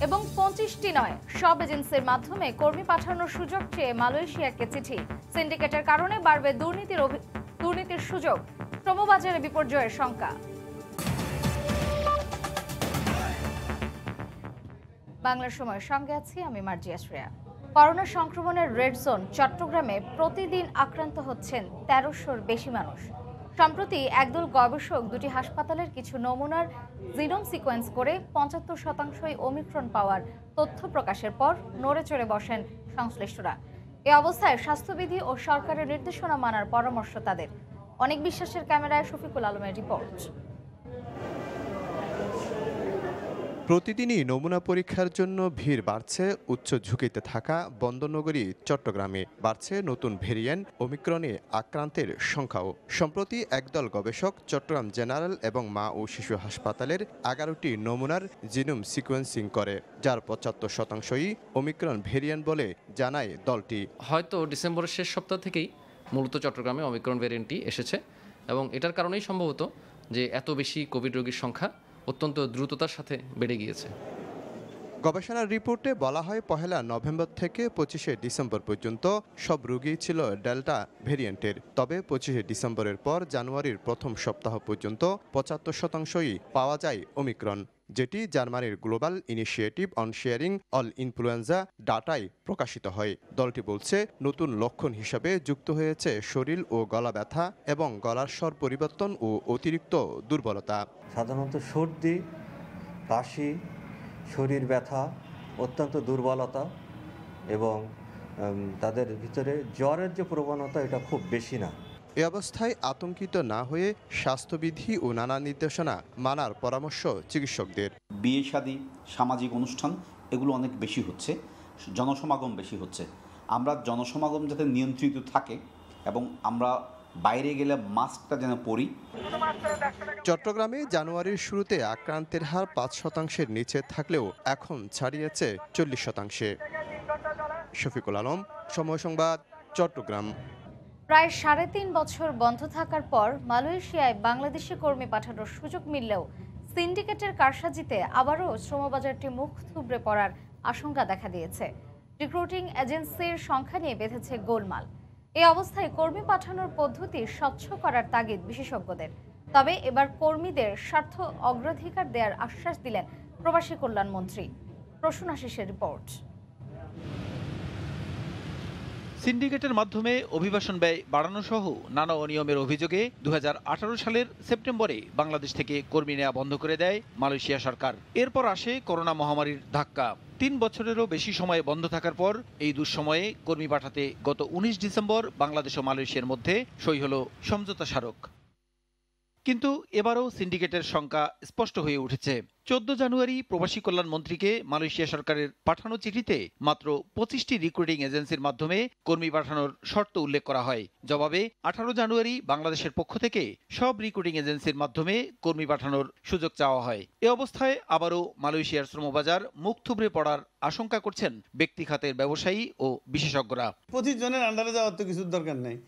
এবং 25টি নয়, সব এজেন্সির মাধ্যমে কর্মী পাঠানোর সুযোগ চেয়ে মালয়েশিয়াকে চিঠি। সিন্ডিকেটের কারণে বাড়বে দুর্নীতির সুযোগ, শ্রমবাজারে বিপর্যয়ের শঙ্কা। বাংলার সময়ের সঙ্গে আছি আমি মার্জিয়া শ্রেয়া। করোনা সংক্রমণের রেড জোন চট্টগ্রামে প্রতিদিন আক্রান্ত হচ্ছেন 1300-র বেশি মানুষ। সম্প্রতি একদল গবেষক দুটি হাসপাতালের কিছু নমুনার জিনোম সিকোয়েন্স করে 75%ই ওমিক্রন পাওয়ার তথ্য প্রকাশের পর নড়ে চড়ে বসেন সংশ্লিষ্টরা। এ অবস্থায় স্বাস্থ্যবিধি ও সরকারের নির্দেশনা মানার পরামর্শ তাদের। অনেক বিশ্বাসের ক্যামেরায় শফিকুল আলমের রিপোর্ট। প্রতিদিনই নমুনা পরীক্ষার জন্য ভিড় বাড়ছে উচ্চ ঝুঁকিতে থাকা বন্দরনগরী চট্টগ্রামে। বাড়ছে নতুন ভেরিয়েন্ট ওমিক্রনে আক্রান্তের সংখ্যাও। সম্প্রতি একদল গবেষক চট্টগ্রাম জেনারেল এবং মা ও শিশু হাসপাতালের 11টি নমুনার জিনোম সিকোয়েন্সিং করে, যার 75%ই ওমিক্রন ভেরিয়েন্ট বলে জানায় দলটি। হয়তো ডিসেম্বরের শেষ সপ্তাহ থেকেই মূলত চট্টগ্রামে ওমিক্রন ভেরিয়েন্টটি এসেছে এবং এটার কারণেই সম্ভবত যে এত বেশি কোভিড রোগীর সংখ্যা অত্যন্ত দ্রুততার সাথে বেড়ে গিয়েছে। গবেষণার রিপোর্টে বলা হয় 1 নভেম্বর থেকে 25 ডিসেম্বর পর্যন্ত সব রোগী ছিল ডেল্টা ভেরিয়েন্টের। তবে 25 ডিসেম্বরের পর জানুয়ারির প্রথম সপ্তাহ পর্যন্ত 75%ই পাওয়া যায় ওমিক্রন, যেটি জার্মানির global initiative on sharing all influenza ডাটায় প্রকাশিত হয়। দলটি বলছে নতুন লক্ষণ হিসাবে যুক্ত হয়েছে শরীর ও গলা ব্যথা এবং গলার স্বর পরিবর্তন ও অতিরিক্ত দুর্বলতা। সাধারণত সর্দি, কাশি, শরীর ব্যথা, অত্যন্ত দুর্বলতা এবং তাদের ভিতরে জ্বরের যে প্রবণতা এটা খুব বেশি না। এ অবস্থায় আতঙ্কিত না হয়ে স্বাস্থ্যবিধি ও নানা নির্দেশনা মানার পরামর্শ চিকিৎসকদের। বিয়ে শাদী, সামাজিক অনুষ্ঠান এগুলো অনেক বেশি হচ্ছে, জনসমাগম বেশি হচ্ছে। আমরা জনসমাগম যাতে নিয়ন্ত্রিত থাকে এবং আমরা বাইরে গেলে মাস্কটা যেন পরি। চট্টগ্রামে জানুয়ারির শুরুতে আক্রান্তের হার 5%-এর নিচে থাকলেও এখন ছাড়িয়েছে 40%। শফিকুল আলম, সময় সংবাদ, চট্টগ্রাম। প্রায় 3.5 বছর বন্ধ থাকার পর মালয়েশিয়ায় বাংলাদেশি কর্মী পাঠানোর সুযোগ মিললেও সিন্ডিকেটের কারসাজিতে আবারও শ্রমবাজারটি মুখ থুবড়ে পড়ার আশঙ্কা দেখা দিয়েছে। রিক্রুটিং এজেন্সির সংখ্যা নিয়ে বেঁধেছে গোলমাল। এই অবস্থায় কর্মী পাঠানোর পদ্ধতি স্বচ্ছ করার তাগিদ বিশেষজ্ঞদের। তবে এবার কর্মীদের স্বার্থ অগ্রাধিকার দেওয়ার আশ্বাস দিলেন প্রবাসী কল্যাণ মন্ত্রী। প্রসূন আশিসের রিপোর্ট। সিন্ডিকেটের মাধ্যমে অভিবাসন ব্যয় বাড়ানো সহ নানা অনিয়মের অভিযোগে 2018 সালের সেপ্টেম্বরে বাংলাদেশ থেকে কর্মী নেওয়া বন্ধ করে দেয় মালয়েশিয়া সরকার। এরপর আসে করোনা মহামারীর ধাক্কা। 3 বছরেরও বেশি সময় বন্ধ থাকার পর এই দুঃসময়ে কর্মী পাঠাতে গত 19 ডিসেম্বর বাংলাদেশ ও মালয়েশিয়ার মধ্যে সই হল সমঝোতা স্মারক। কিন্তু এবারও সিন্ডিকেটের সংখ্যা স্পষ্ট হয়ে উঠেছে। 14 জানুয়ারি প্রবাসী কল্যাণ মন্ত্রীকে মালয়েশিয়া সরকারের পাঠানো চিঠিতে মাত্র 25টি রিক্রুটিং এজেন্সির মাধ্যমে কর্মী পাঠানোর শর্ত উল্লেখ করা হয়। জবাবে 18 জানুয়ারি বাংলাদেশের পক্ষ থেকে সব রিক্রুটিং এজেন্সির মাধ্যমে কর্মী পাঠানোর সুযোগ চাওয়া হয়। এ অবস্থায় আবারও মালয়েশিয়ার শ্রমবাজার মুখ থুবড়ে পড়ার আশঙ্কা করছেন ব্যক্তি খাতের ব্যবসায়ী ও বিশেষজ্ঞরা। 25 জনের আন্ডারে যাওয়ার তো কিছুর দরকার নেই।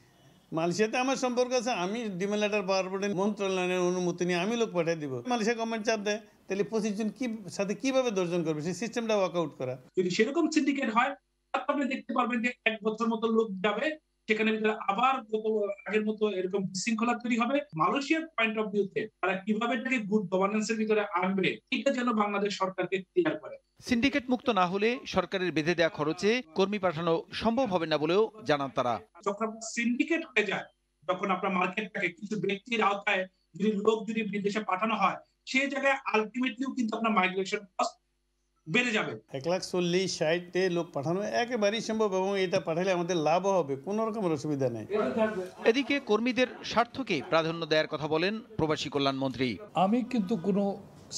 মালয়েশিয়াতে আমার সম্পর্ক আছে, আমি ডিমেল লেটার পাওয়ার পরে মন্ত্রণালয়ের অনুমতি নিয়ে আমি লোক পাঠিয়ে দিব। মালয়েশিয়া গভর্নমেন্ট চাপ দেয়, তাহলে 25 জন সাথে কিভাবে দর্জন করবে, সেই সিস্টেমটা ওয়ার্কআউট করা। যদি সেরকম সিন্ডিকেট হয় আপনি দেখতে পারবেন যে 1 বছর মতো লোক যাবে, সেখানে আবার আগের মতো এরকম বিশৃঙ্খলা তৈরি হবে। মালয়েশিয়ার পয়েন্ট অফ ভিউতে তারা কিভাবে এটাকে গুড গভর্নেন্সের ভিতরে আনবে, এটা যেন বাংলাদেশ সরকারকে ক্লিয়ার করে। সিন্ডিকেট মুক্ত না হলে সরকারের বেঁধে দেওয়া খরচে কর্মী পাঠানো সম্ভব হবে না বলেও জানান তারা। যখন সিন্ডিকেট হয়ে যায়, যখন আপনার মার্কেটটাকে কিছু ব্যক্তির আওতায় যদি লোক যদি বিদেশে পাঠানো হয়, সেই জায়গায় আলটিমেটলিও কিন্তু আপনার মাইগ্রেশন কস্ট বেড়ে যাবে। 1,40,60 লোক পাঠানো একেবারেই সম্ভব এবং এটা পাঠালে আমাদের লাভও হবে, কোনো রকমের অসুবিধা নেই। এদিকে কর্মীদের স্বার্থকে প্রাধান্য দেওয়ার কথা বলেন প্রবাসী কল্যাণ মন্ত্রী। আমি কিন্তু কোনো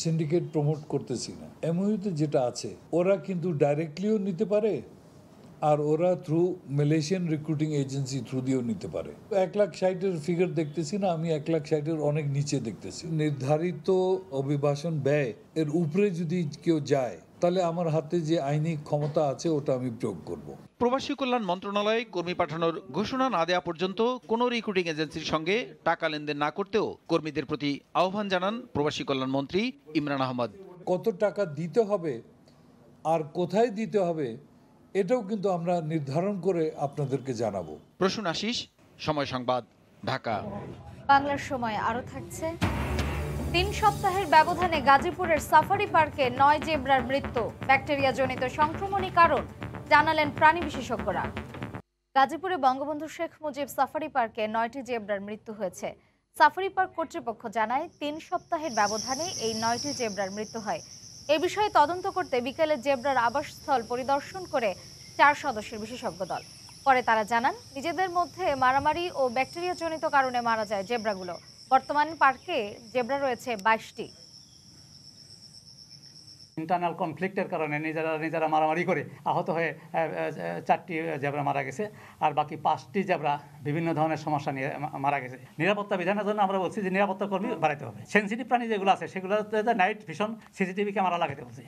সিন্ডিকেট প্রমোট করতেছি না। এমওইউতে যেটা আছে ওরা কিন্তু ডাইরেক্টলিও নিতে পারে, আর ওরা through Malaysian recruiting agency through দিয়েও নিতে পারে। 1,60,000 ফিগার দেখতেছি না, আমি 1,60,000 অনেক নিচে দেখতেছি। নির্ধারিত অভিবাসন ব্যয় এর উপরে যদি কেউ যায়, তাহলে আমার হাতে যে আইনি ক্ষমতা আছে ওটা আমি প্রয়োগ করব। প্রবাসী কল্যাণ মন্ত্রণালয় কর্মী পাঠানোর ঘোষণা না দেওয়া পর্যন্ত কোনো রিক্রুটিং এজেন্সির সঙ্গে টাকা লেনদেন না করতেও কর্মীদের প্রতি আহ্বান জানান প্রবাসী কল্যাণ মন্ত্রী ইমরান আহমদ। কত টাকা দিতে হবে আর কোথায় দিতে হবে এটাও কিন্তু আমরা নির্ধারণ করে আপনাদেরকে জানাবো। প্রসূন আশিস, সময় সংবাদ, ঢাকা। বাংলার সময় আরও থাকছে। 3 সপ্তাহের ব্যবধানে গাজীপুরের সাফারি পার্কে 9 জেব্রার মৃত্যু। ব্যাকটেরিয়াজনিত সংক্রমণই কারণ, জানালেন প্রাণী বিশেষজ্ঞরা। গাজীপুরে বঙ্গবন্ধু শেখ মুজিব সাফারি পার্কে 9টি জেব্রার মৃত্যু হয়েছে। সাফারি পার্ক কর্তৃপক্ষ জানায় 3 সপ্তাহের ব্যবধানে এই 9টি জেব্রার মৃত্যু হয়। এ বিষয়ে তদন্ত করতে বিকেলে জেব্রার আবাসস্থল পরিদর্শন করে 4 সদস্যের বিশেষজ্ঞ দল। পরে তারা জানান, নিজেদের মধ্যে মারামারি ও ব্যাকটেরিয়াজনিত কারণে মারা যায় জেব্রাগুলো। বর্তমানে পার্কে জেব্রা রয়েছে 22টি। ইন্টারনাল কনফ্লিক্টের কারণে নিজেরা মারামারি করে আহত হয়ে 4টি জেব্রা মারা গেছে, আর বাকি 5টি জেব্রা বিভিন্ন ধরনের সমস্যা নিয়ে মারা গেছে। নিরাপত্তা বিধানের জন্য আমরা বলছি যে নিরাপত্তা কর্মী বাড়াইতে হবে। সেনসিটিভ প্রাণী যেগুলো আছে সেগুলোতে নাইট ভিশন সিসিটিভি ক্যামেরা লাগাতে বলছি।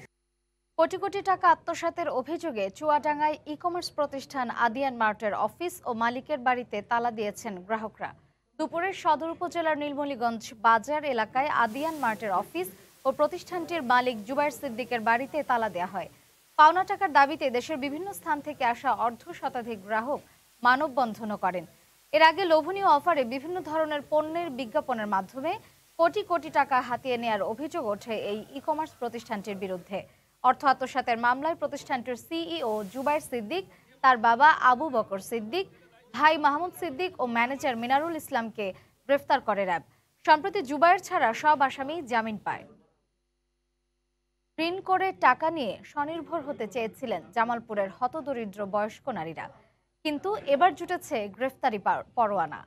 কোটি কোটি টাকা আত্মসাতের অভিযোগে চুয়াডাঙ্গায় ই-কমার্স প্রতিষ্ঠান আদিয়ান মার্টের অফিস ও মালিকের বাড়িতে তালা দিয়েছেন গ্রাহকরা। দুপুরে সদর উপজেলার নীলমণিগঞ্জ বাজার এলাকায় আদিয়ান মার্টের অফিস ও প্রতিষ্ঠানটির মালিক জুবাইর সিদ্দিকের বাড়িতে তালা দেওয়া হয়। পাওনা টাকার দাবিতে দেশের বিভিন্ন স্থান থেকে আসা অর্ধশতাধিক গ্রাহক মানববন্ধনও করেন। এর আগে লোভনীয় অফারে বিভিন্ন ধরনের পণ্যের বিজ্ঞাপনের মাধ্যমে কোটি কোটি টাকা হাতিয়ে নেওয়ার অভিযোগ ওঠে এই ই-কমার্স প্রতিষ্ঠানটির বিরুদ্ধে। অর্থ আত্মসাতের মামলায় প্রতিষ্ঠানটির সিইও জুবাইর সিদ্দিক, তার বাবা আবু বকর সিদ্দিক, ভাই মাহমুদ সিদ্দিক ও ম্যানেজার মিনারুল ইসলামকে গ্রেফতার করে র্যাব। সম্প্রতি জুবাইর ছাড়া সব আসামি জামিন পায়। ঋণ করে টাকা নিয়ে স্বনির্ভর হতে চেয়েছিলেন জামালপুরের হতদরিদ্র বয়স্ক নারীরা, কিন্তু এবার জুটেছে গ্রেফতারি পরোয়ানা।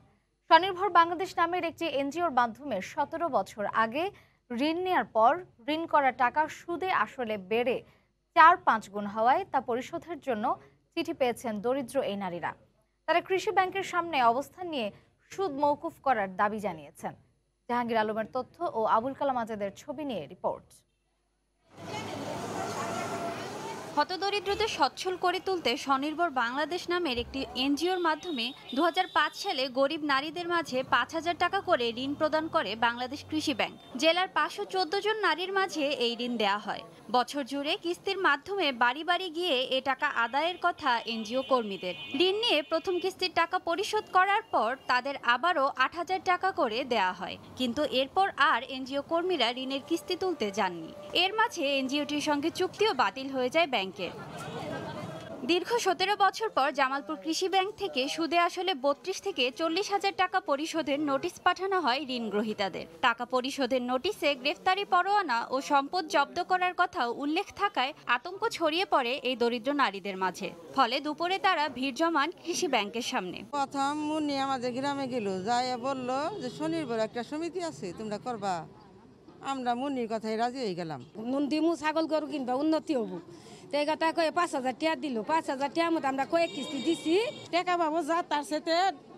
স্বনির্ভর বাংলাদেশ নামের একটি এনজিওর মাধ্যমে 17 বছর আগে ঋণ নেওয়ার পর ঋণ করা টাকা সুদে আসলে বেড়ে 4-5 গুণ হওয়ায় তা পরিশোধের জন্য চিঠি পেয়েছেন দরিদ্র এই নারীরা। তারা কৃষি ব্যাংকের সামনে অবস্থান নিয়ে সুদ মওকুফ করার দাবি জানিয়েছেন। জাহাঙ্গীর আলমের তথ্য ও আবুল কালাম আজাদের ছবি নিয়ে রিপোর্ট। হতদরিদ্রদের সচ্ছল করে তুলতে স্বনির্ভর বাংলাদেশ নামের একটি এনজিওর মাধ্যমে 2005 সালে গরিব নারীদের মাঝে 5,000 টাকা করে ঋণ প্রদান করে বাংলাদেশ কৃষি ব্যাংক। জেলার 514 জন নারীর মাঝে এই ঋণ দেওয়া হয়। বছর জুড়ে কিস্তির মাধ্যমে বাড়ি বাড়ি গিয়ে এ টাকা আদায়ের কথা এনজিও কর্মীদের। ঋণ নিয়ে প্রথম কিস্তির টাকা পরিশোধ করার পর তাদের আবারও 8,000 টাকা করে দেওয়া হয়, কিন্তু এরপর আর এনজিও কর্মীরা ঋণের কিস্তি তুলতে যাননি। এর মাঝে এনজিওটির সঙ্গে চুক্তিও বাতিল হয়ে যায় ব্যাংকের। দীর্ঘ 17 বছর পর জামালপুর কৃষি ব্যাংক থেকে সুদে আসলে 32 থেকে 40,000 টাকা পরিশোধের নোটিশ পাঠানো হয় ঋণ গ্রহীতাদের। টাকা পরিশোধের নোটিশে গ্রেফতারি পরোয়ানা ও সম্পদ জব্দ করার কথাও উল্লেখ থাকায় আতঙ্ক ছড়িয়ে পড়ে এই দরিদ্র নারীদের মাঝে। ফলে দুপুরে তারা ভিড় জমান কৃষি ব্যাংকের সামনে। প্রথম মুন্নি আমাদের গ্রামে গেল, যাই বলল যে স্বনির্ভর একটা সমিতি আছে, তোমরা করবা। আমরা মুন্নির কথাই রাজি হয়ে গেলাম। নুন দিমু, ছাগল গরু কিনবা, উন্নতি হবো। এই কথা কয়ে 5,000 টাকা দিল। 5,000 টাকার মধ্যে আমরা কয়েক কিস্তি দিছি। টাকা পাবো যা তার সাথে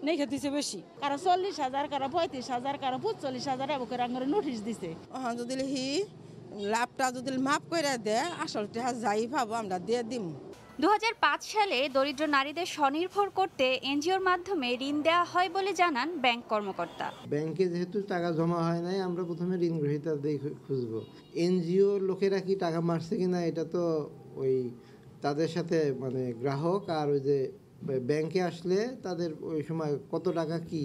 নেই দিছে বেশি, কারো 40,000, কারো 35,000, কারো 45,000 করে নোটিশ দিছে। যদি লাভটা যদি মাফ করে দেয়, আসল টাকা যাই পাবো আমরা দিয়ে দিম। 2005 সালে দরিদ্র নারীদের স্বনির্ভর করতে এনজিওর মাধ্যমে ঋণ দেওয়া হয় বলে জানান ব্যাংক কর্মকর্তা। ব্যাংকে যেহেতু টাকা জমা হয় নাই, আমরা প্রথমে ঋণ গ্রহীতাদের খুঁজবো। এনজিও লোকেরা কি টাকা মারছে কিনা এটা তো ওই তাদের সাথে মানে গ্রাহক আর ওই যে ব্যাংকে আসলে তাদের ওই সময় কত টাকা কি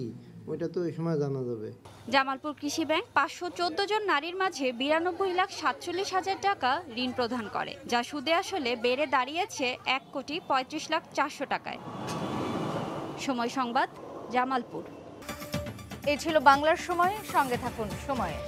ওইটা তো ওই সময় জানা যাবে। জামালপুর কৃষি ব্যাংক 514 জন নারীর মাঝে 92,47,000 টাকা ঋণ প্রদান করে, যা সুদে আসলে বেড়ে দাঁড়িয়েছে 1,35,04,000 টাকায়। সময় সংবাদ, জামালপুর। এই ছিল বাংলার সময়। সঙ্গে থাকুন সময়ে।